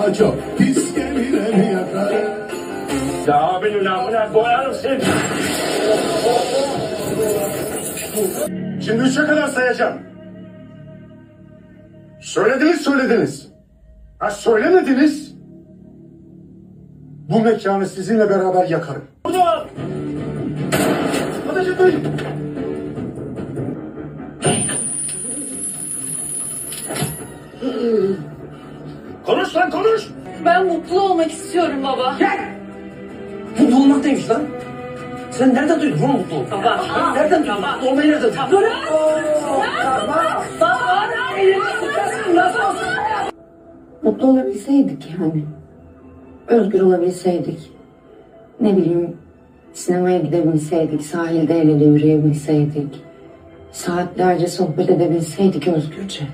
daha çok pis gemileri yakarım. Ya abinin amına koyarım seni. Şimdi 3'e kadar sayacağım. Söylediniz. Ha söylemediniz. Bu mekanı sizinle beraber yakarım. Burada! Ateş etmeyin! Konuş lan konuş! Ben mutlu olmak istiyorum baba. Gel! Mutlu olmak neymiş lan? Sen nereden duydun bunu mutlu olmak? Baba. Nereden duydun? Mutlu olmayı nereden duydun? Bırak! Mutlu olabilseydik yani. Özgür olabilseydik. Ne bileyim, sinemaya gidebilseydik, sahilde el ele yürüyebilseydik. Saatlerce sohbet edebilseydik özgürce.